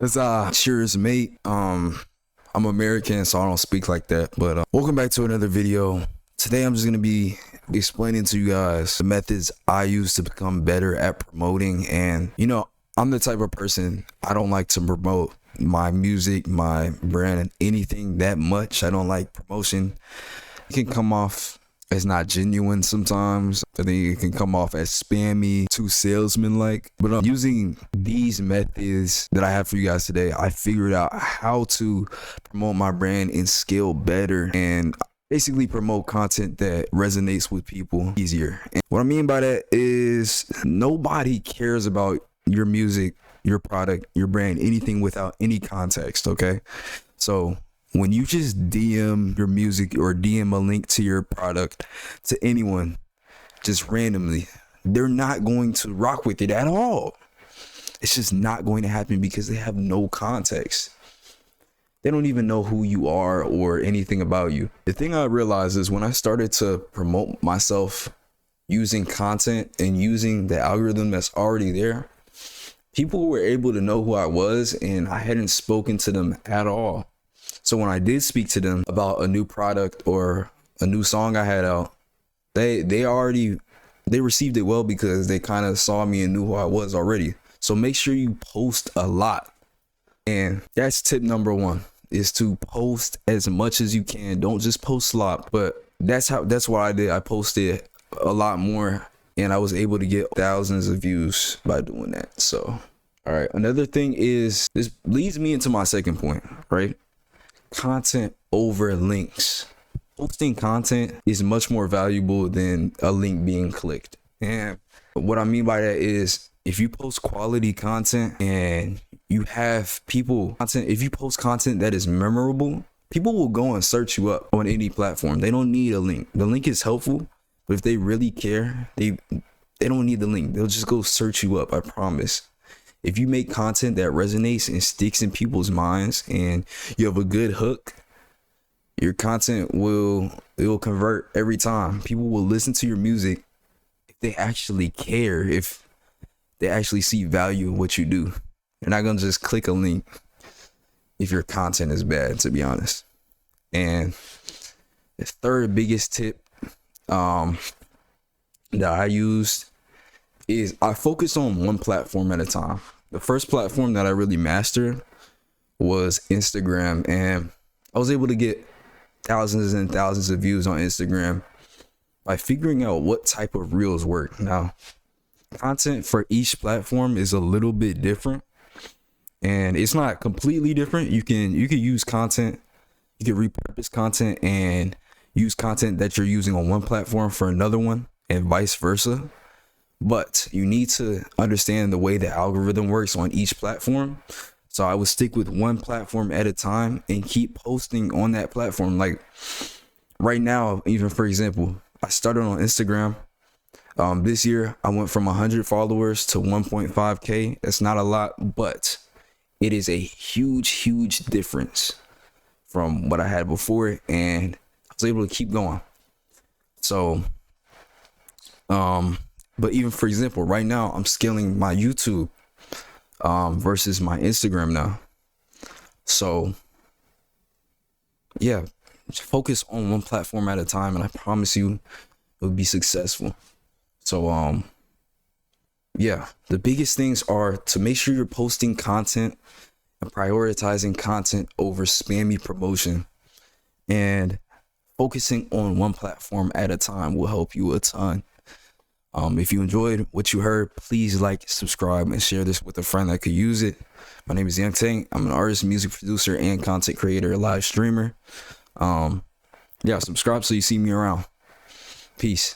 It's cheers, mate. I'm American, so I don't speak like that. But welcome back to another video. Today, I'm just gonna be explaining to you guys the methods I use to become better at promoting. And I'm the type of person, I don't like to promote my music, my brand, and anything that much. I don't like promotion. It can come off as not genuine sometimes. I think it can come off as spammy, too salesman-like. But using these methods that I have for you guys today, I figured out how to promote my brand and scale better and basically promote content that resonates with people easier. And what I mean by that is nobody cares about your music, your product, your brand, anything without any context, okay? So when you just DM your music or DM a link to your product to anyone just randomly, they're not going to rock with it at all. It's just not going to happen because they have no context. They don't even know who you are or anything about you. The thing I realized is when I started to promote myself using content and using the algorithm that's already there, people were able to know who I was and I hadn't spoken to them at all. So when I did speak to them about a new product or a new song I had out, they received it well because they kind of saw me and knew who I was already. So make sure you post a lot. And that's tip number one, is to post as much as you can. Don't just post slop. But that's what I did. I posted a lot more and I was able to get thousands of views by doing that. So, all right. Another thing is, this leads me into my second point, right? Content over links. Posting content is much more valuable than a link being clicked. And what I mean by that is, if you post quality content and you have if you post content that is memorable, people will go and search you up on any platform. They don't need a link. The link is helpful, but if they really care, they don't need the link. They'll just go search you up, I promise. If you make content that resonates and sticks in people's minds and you have a good hook, your content will convert every time. People will listen to your music if they actually care, if they actually see value in what you do. They're not gonna just click a link if your content is bad, to be honest. And the third biggest tip that I used is I focus on one platform at a time. The first platform that I really mastered was Instagram, and I was able to get thousands and thousands of views on Instagram by figuring out what type of reels work. Now, content for each platform is a little bit different, and it's not completely different. You can use content, you can repurpose content and use content that you're using on one platform for another one, and vice versa. But you need to understand the way the algorithm works on each platform. So I would stick with one platform at a time and keep posting on that platform. Like right now, even for example, I started on Instagram. This year, I went from 100 followers to 1.5K. That's not a lot, but it is a huge, huge difference from what I had before. And I was able to keep going. So, but even for example, right now I'm scaling my YouTube versus my Instagram now. So yeah, just focus on one platform at a time and I promise you it'll be successful. So yeah, the biggest things are to make sure you're posting content and prioritizing content over spammy promotion, and focusing on one platform at a time will help you a ton. If you enjoyed what you heard, please like, subscribe, and share this with a friend that could use it. My name is Young Tank. I'm an artist, music producer, and content creator, live streamer. Yeah, subscribe so you see me around. Peace.